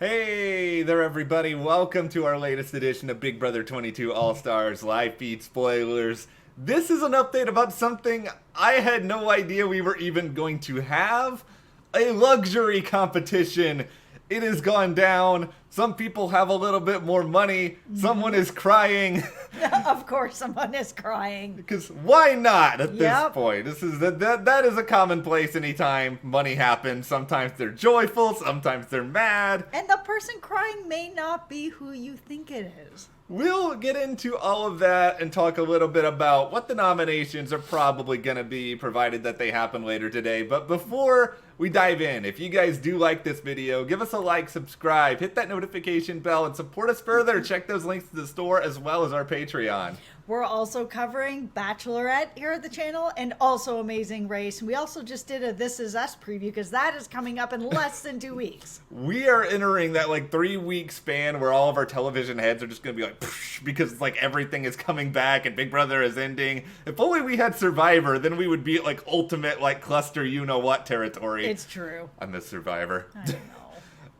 Hey there, everybody. Welcome to our latest edition of Big Brother 22 All-Stars live feed spoilers. This is an update about something I had no idea we were even going to have. A luxury competition. It has gone down. Some people have a little bit more money. Someone is crying. Of course, someone is crying. Because why not at this point? This is that is a commonplace anytime money happens. Sometimes they're joyful, sometimes they're mad. And the person crying may not be who you think it is. We'll get into all of that and talk a little bit about what the nominations are probably going to be, provided that they happen later today. But before we dive in, if you guys do like this video, give us a like, subscribe, hit that notification bell, and support us further. Check those links to the store as well as our Patreon. We're also covering Bachelorette here at the channel and also Amazing Race. And we also just did a This Is Us preview because that is coming up in less than 2 weeks. We are entering that 3-week span where all of our television heads are just going to be like, because everything is coming back and Big Brother is ending. If only we had Survivor, then we would be at ultimate cluster you-know-what territory. It's true. I miss Survivor. I know.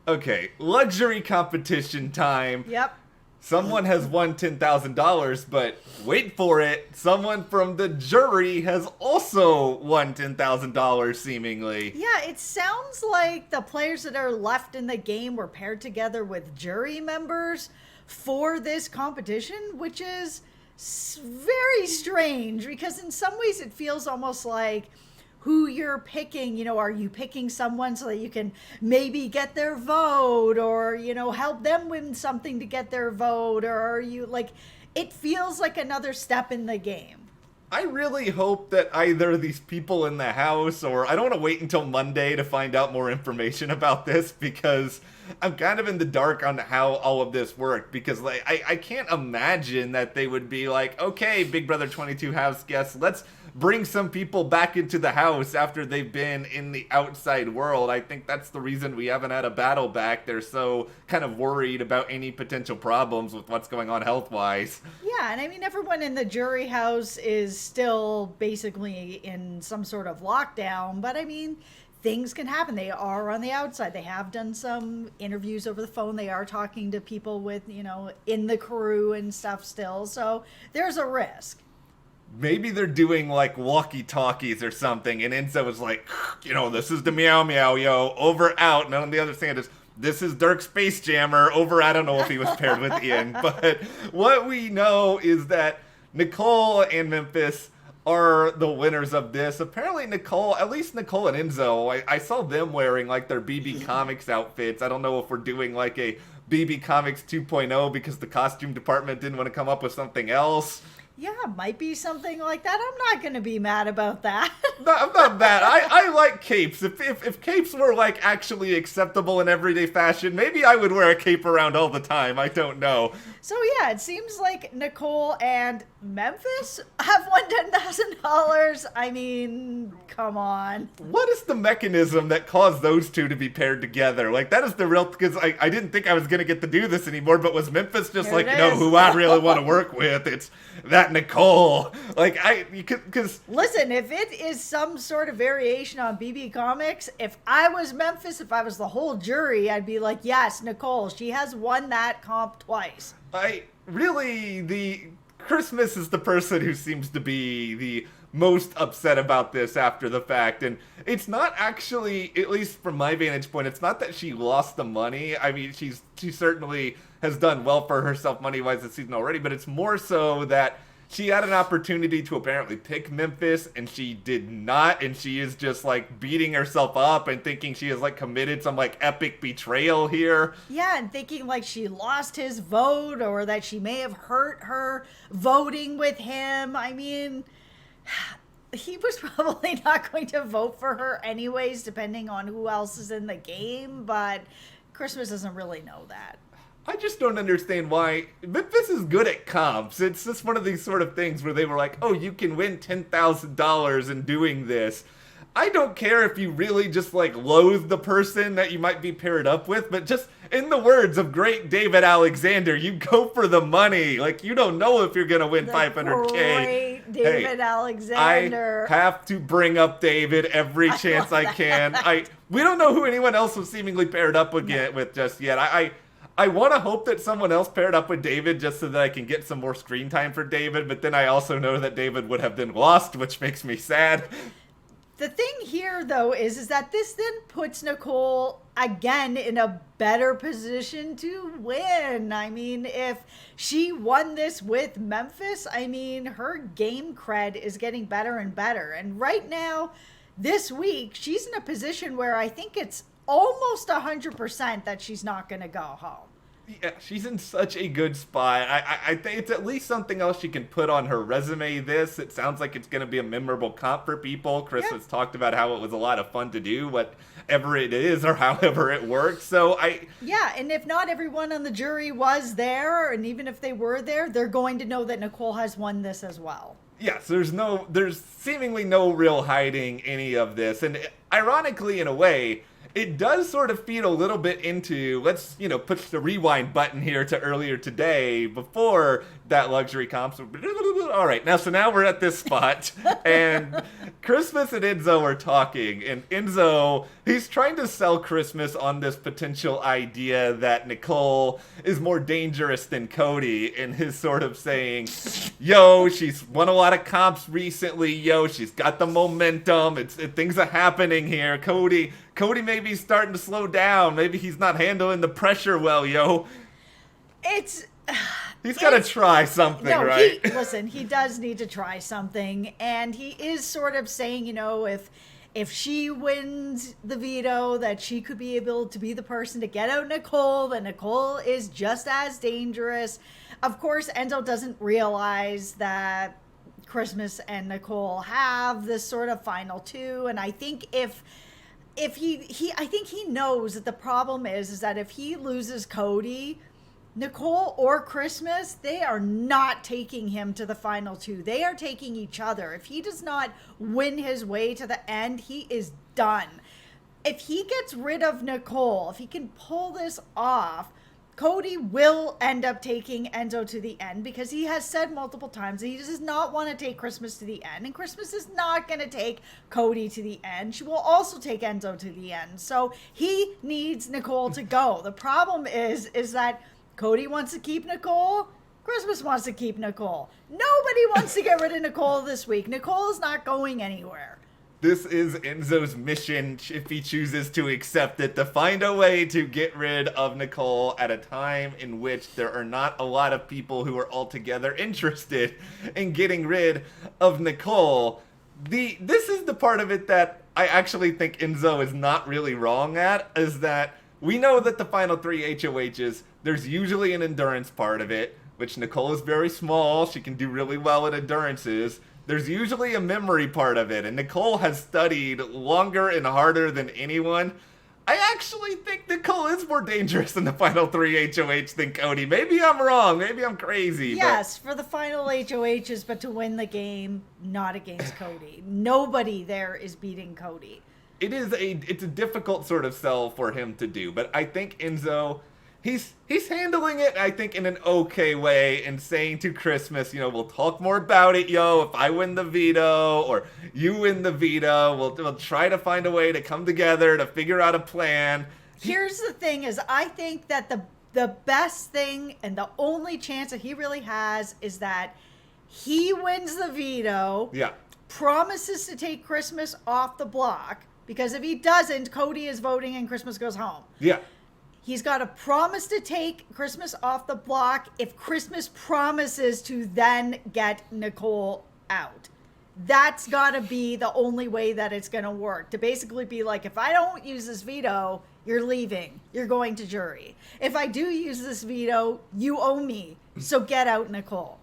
Okay, luxury competition time. Yep. Someone has won $10,000, but wait for it, someone from the jury has also won $10,000 seemingly. Yeah, it sounds like the players that are left in the game were paired together with jury members for this competition, which is very strange because in some ways it feels almost like who you're picking, are you picking someone so that you can maybe get their vote or, help them win something to get their vote, or are you it feels like another step in the game. I really hope that either these people in the house, or I don't want to wait until Monday to find out more information about this because I'm kind of in the dark on how all of this worked, because I can't imagine that they would be like, okay, Big Brother 22 house guests, let's bring some people back into the house after they've been in the outside world. I think that's the reason we haven't had a battle back. They're so kind of worried about any potential problems with what's going on health-wise. Yeah, and I mean, everyone in the jury house is still basically in some sort of lockdown, but I mean, things can happen. They are on the outside. They have done some interviews over the phone. They are talking to people with, in the crew and stuff still. So there's a risk. Maybe they're doing walkie-talkies or something, and Enzo is like, this is the meow meow, yo, over out. And on the other side is, this is Dirk Space Jammer, over. I don't know if he was paired with Ian, but what we know is that Nicole and Memphis are the winners of this. Apparently at least Nicole and Enzo, I saw them wearing their BB Comics outfits. I don't know if we're doing a BB Comics 2.0 because the costume department didn't want to come up with something else. Yeah, might be something like that. I'm not going to be mad about that. No, I'm not mad. I like capes. If capes were actually acceptable in everyday fashion, maybe I would wear a cape around all the time. I don't know. So yeah, it seems like Nicole and Memphis have won $10,000. I mean, come on. What is the mechanism that caused those two to be paired together? That is the real, because I didn't think I was going to get to do this anymore, but was Memphis just who I really want to work with? It's that Nicole. Because listen, if it is some sort of variation on BB Comics, if I was Memphis, if I was the whole jury, I'd be like, yes, Nicole, she has won that comp twice. The Christmas is the person who seems to be the most upset about this after the fact, and it's not actually, at least from my vantage point, it's not that she lost the money. I mean, she certainly has done well for herself money-wise this season already, but it's more so that she had an opportunity to apparently pick Memphis, and she did not, and she is just beating herself up and thinking she has committed some epic betrayal here. Yeah, and thinking she lost his vote, or that she may have hurt her voting with him. I mean, he was probably not going to vote for her anyways, depending on who else is in the game, but Christmas doesn't really know that. I just don't understand why Memphis is good at comps. It's just one of these sort of things where they were like, oh, you can win $10,000 in doing this. I don't care if you really just loathe the person that you might be paired up with, but just in the words of great David Alexander, you go for the money. You don't know if you're going to win $500K. Great David Alexander. I have to bring up David every chance I can. We don't know who anyone else was seemingly paired up with just yet. I want to hope that someone else paired up with David just so that I can get some more screen time for David, but then I also know that David would have been lost, which makes me sad. The thing here, though, is that this then puts Nicole again in a better position to win. I mean, if she won this with Memphis, I mean, her game cred is getting better and better. And right now, this week, she's in a position where I think it's almost 100% that she's not going to go home. Yeah, she's in such a good spot. I think it's at least something else she can put on her resume. It sounds like it's going to be a memorable comp for people. Chris has talked about how it was a lot of fun to do, whatever it is or however it works. So Yeah, and if not everyone on the jury was there, and even if they were there, they're going to know that Nicole has won this as well. Yes, there's seemingly no real hiding any of this. And ironically, in a way, it does sort of feed a little bit into, let's, push the rewind button here to earlier today before that luxury comp. All right, now we're at this spot, and Christmas and Enzo are talking, and Enzo, he's trying to sell Christmas on this potential idea that Nicole is more dangerous than Cody, in his sort of saying, yo, she's won a lot of comps recently, yo, she's got the momentum, things are happening here, Cody maybe starting to slow down. Maybe he's not handling the pressure well, yo. He's got to try something, right? Listen, he does need to try something. And he is sort of saying, if she wins the veto, that she could be able to be the person to get out Nicole, that Nicole is just as dangerous. Of course, Enzo doesn't realize that Christmas and Nicole have this sort of final two. And I think I think he knows that the problem is that if he loses Cody, Nicole or Christmas, they are not taking him to the final two. They are taking each other. If he does not win his way to the end, he is done. If he gets rid of Nicole, if he can pull this off, Cody will end up taking Enzo to the end, because he has said multiple times that he does not want to take Christmas to the end, and Christmas is not going to take Cody to the end. She will also take Enzo to the end. So he needs Nicole to go. The problem is that Cody wants to keep Nicole. Christmas wants to keep Nicole. Nobody wants to get rid of Nicole this week. Nicole is not going anywhere. This is Enzo's mission, if he chooses to accept it, to find a way to get rid of Nicole at a time in which there are not a lot of people who are altogether interested in getting rid of Nicole. This is the part of it that I actually think Enzo is not really wrong at, is that we know that the final three HOHs, there's usually an endurance part of it, which Nicole is very small. She can do really well at endurances. There's usually a memory part of it, and Nicole has studied longer and harder than anyone. I actually think Nicole is more dangerous in the final three HOH than Cody. Maybe I'm wrong. Maybe I'm crazy. Yes, for the final HOHs, but to win the game, not against Cody. Nobody there is beating Cody. It's a difficult sort of sell for him to do, but I think Enzo, he's handling it, I think, in an okay way, and saying to Christmas, we'll talk more about it, yo, if I win the veto, or you win the veto, we'll try to find a way to come together to figure out a plan. Here's the thing is, I think that the best thing and the only chance that he really has is that he wins the veto, promises to take Christmas off the block, because if he doesn't, Cody is voting and Christmas goes home. Yeah. He's got to promise to take Christmas off the block if Christmas promises to then get Nicole out. That's got to be the only way that it's going to work. To basically be like, if I don't use this veto, you're leaving. You're going to jury. If I do use this veto, you owe me. So get out, Nicole.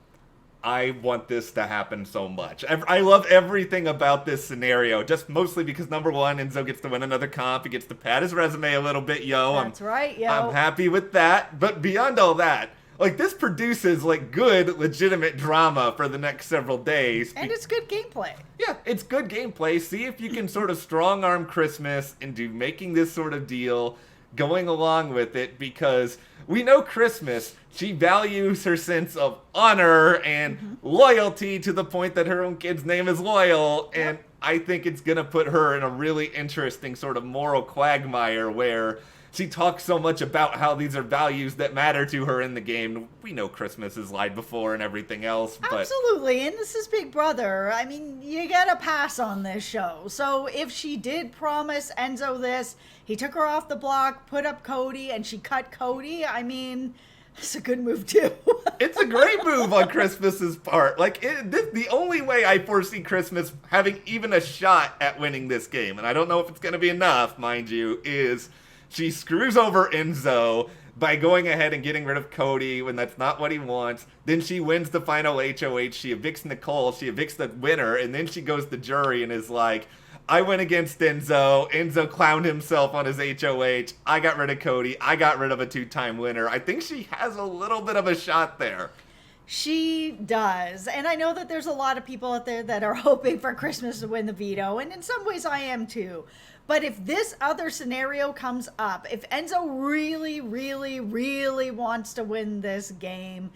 I want this to happen so much. I love everything about this scenario, just mostly because, number one, Enzo gets to win another comp. He gets to pad his resume a little bit, yo. That's right, yo. I'm happy with that. But beyond all that, this produces, good, legitimate drama for the next several days. And it's good gameplay. Yeah, it's good gameplay. See if you can sort of strong-arm Christmas into making this sort of deal. going along with it because we know Christmas, she values her sense of honor and loyalty to the point that her own kid's name is Loyal, and I think it's gonna put her in a really interesting sort of moral quagmire where she talks so much about how these are values that matter to her in the game. We know Christmas has lied before and everything else, but... Absolutely, and this is Big Brother. I mean, you gotta pass on this show. So if she did promise Enzo this, he took her off the block, put up Cody, and she cut Cody, I mean, it's a good move too. It's a great move on Christmas's part. Like, the only way I foresee Christmas having even a shot at winning this game, and I don't know if it's gonna be enough, mind you, is... she screws over Enzo by going ahead and getting rid of Cody when that's not what he wants. Then she wins the final HOH. She evicts Nicole. She evicts the winner. And then she goes to jury and is like, I went against Enzo. Enzo clowned himself on his HOH. I got rid of Cody. I got rid of a 2-time winner. I think she has a little bit of a shot there. She does. And I know that there's a lot of people out there that are hoping for Christmas to win the veto. And in some ways I am too. But if this other scenario comes up, if Enzo really, really, really wants to win this game,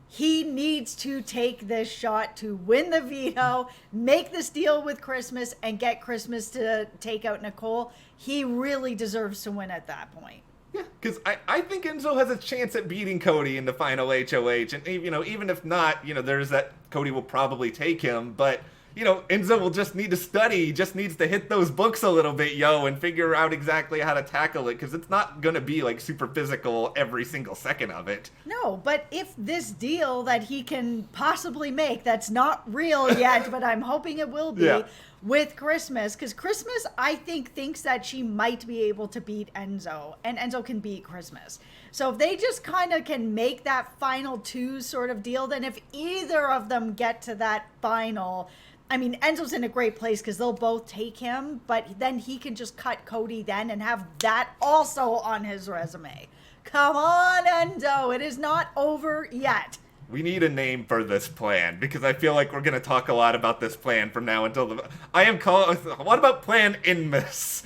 he needs to take this shot to win the veto, make this deal with Christmas, and get Christmas to take out Nicole. He really deserves to win at that point. Yeah, because I think Enzo has a chance at beating Cody in the final HOH. And, even if not, there's that Cody will probably take him, but... Enzo will just need to study. He just needs to hit those books a little bit, and figure out exactly how to tackle it, because it's not going to be, super physical every single second of it. No, but if this deal that he can possibly make, that's not real yet, but I'm hoping it will be, with Christmas, because Christmas, I think, thinks that she might be able to beat Enzo, and Enzo can beat Christmas. So if they just kind of can make that final 2 sort of deal, then if either of them get to that final... I mean, Enzo's in a great place because they'll both take him, but then he can just cut Cody then and have that also on his resume. Come on, Enzo. It is not over yet. We need a name for this plan, because I feel like we're going to talk a lot about this plan from now until the... I am calling... What about Plan Inmus?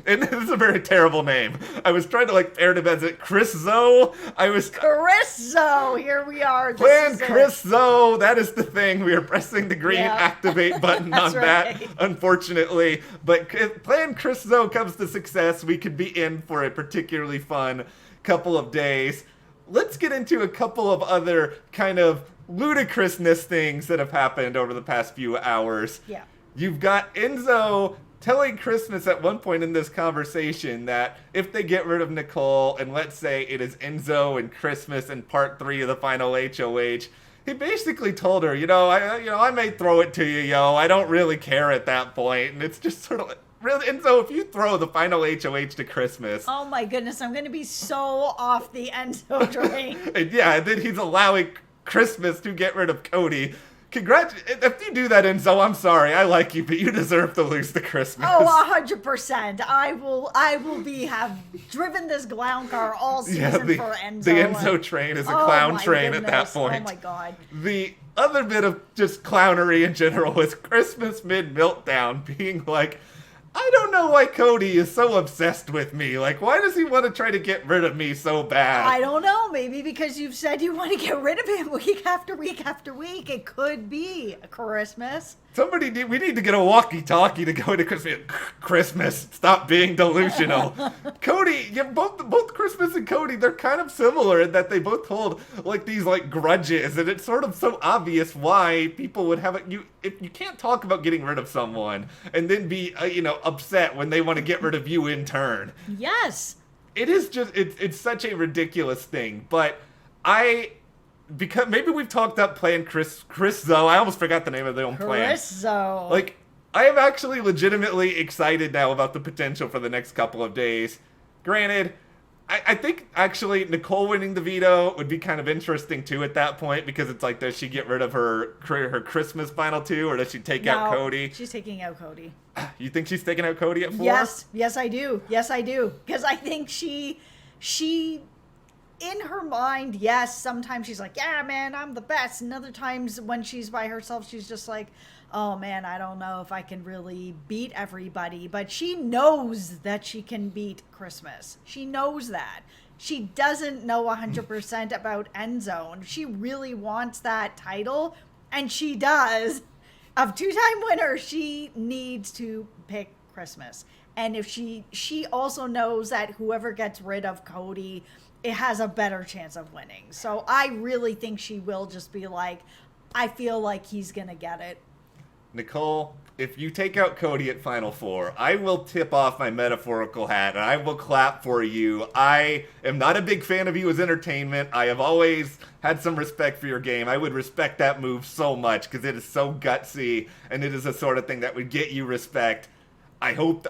And this is a very terrible name. I was trying to, pair it as it Chris Zoe. Chris Zoe! Here we are. Plan Chris Zoe! That is the thing. We are pressing the green activate button on right. that, unfortunately. But if Plan Chris Zoe comes to success, we could be in for a particularly fun couple of days. Let's get into a couple of other kind of ludicrousness things that have happened over the past few hours. Yeah. You've got Enzo telling Christmas at one point in this conversation that if they get rid of Nicole, and let's say it is Enzo and Christmas in part 3 of the final HOH, he basically told her, I may throw it to you, I don't really care at that point. And it's just sort of like, really, Enzo, if you throw the final HOH to Christmas... Oh my goodness, I'm going to be so off the Enzo train. and then he's allowing Christmas to get rid of Cody. If you do that, Enzo, I'm sorry. I like you, but you deserve to lose the Christmas. Oh, 100%. I will have driven this clown car all season for Enzo. The Enzo train is a clown train at that point. Oh my god. The other bit of just clownery in general is Christmas mid-meltdown being like, I don't know why Cody is so obsessed with me. Why does he want to try to get rid of me so bad? I don't know. Maybe because you've said you want to get rid of him week after week after week. It could be Christmas. We need to get a walkie-talkie to go to Christmas. Christmas, stop being delusional. Cody, both Christmas and Cody, they're kind of similar in that they both hold these grudges, and it's sort of so obvious why people would have it. If you can't talk about getting rid of someone and then be upset when they want to get rid of you in turn. Yes. It is just it's such a ridiculous thing, but because maybe we've talked up Plan Chris Zoe. I almost forgot the name of their own plan. Chris Zoe. I am actually legitimately excited now about the potential for the next couple of days. Granted, I think actually Nicole winning the veto would be kind of interesting too at that point, because it's does she get rid of her Christmas final 2, or does she take out Cody? She's taking out Cody. You think she's taking out Cody at 4? Yes, I do. Because I think she in her mind, yes, sometimes she's like, yeah, man, I'm the best. And other times when she's by herself, she's just like, oh man, I don't know if I can really beat everybody, but she knows that she can beat Christmas. She knows that. She doesn't know 100% about End Zone. She really wants that title, and she does. Of two-time winner, she needs to pick Christmas. And if she also knows that whoever gets rid of Cody, it has a better chance of winning. So I really think she will just be like, I feel like he's going to get it. Nicole, if you take out Cody at Final Four, I will tip off my metaphorical hat and I will clap for you. I am not a big fan of you as entertainment. I have always had some respect for your game. I would respect that move so much because it is so gutsy and it is the sort of thing that would get you respect. I hope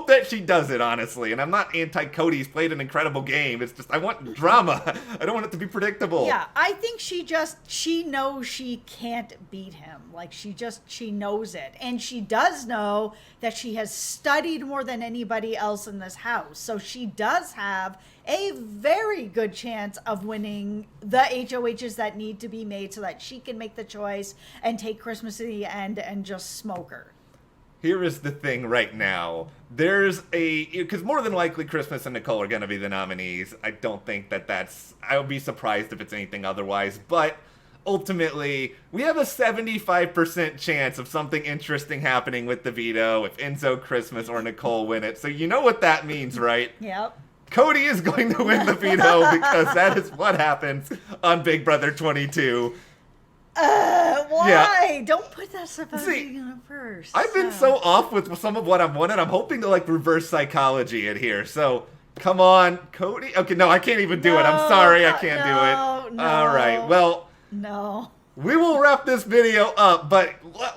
that she does it, honestly. And I'm not anti-Cody. He's played an incredible game. It's just I want drama. I don't want it to be predictable. Yeah, I think she knows she can't beat him. Like, she knows it. And she does know that she has studied more than anybody else in this house. So she does have a very good chance of winning the HOHs that need to be made so that she can make the choice and take Christmas to the end and just smoke her. Here is the thing right now. Because more than likely Christmas and Nicole are going to be the nominees. I don't think I would be surprised if it's anything otherwise. But ultimately, we have a 75% chance of something interesting happening with the veto if Enzo, Christmas, or Nicole win it. So you know what that means, right? Yep. Cody is going to win the veto because that is what happens on Big Brother 22. Why? Yeah. Don't put that stuff out See, in the universe. I've been so off with some of what I've wanted. I'm hoping to reverse psychology it here. So come on, Cody. Okay, no, I can't even do it. I'm sorry, I can't do it. No. All right, well, no. we will wrap this video up. But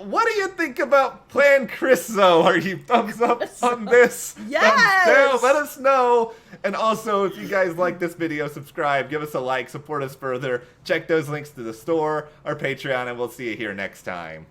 what do you think about Plan Chris? Though, are you thumbs up on this? Yes. Thumbs down? Let us know. And also, if you guys like this video, subscribe, give us a like, support us further. Check those links to the store, our Patreon, and we'll see you here next time.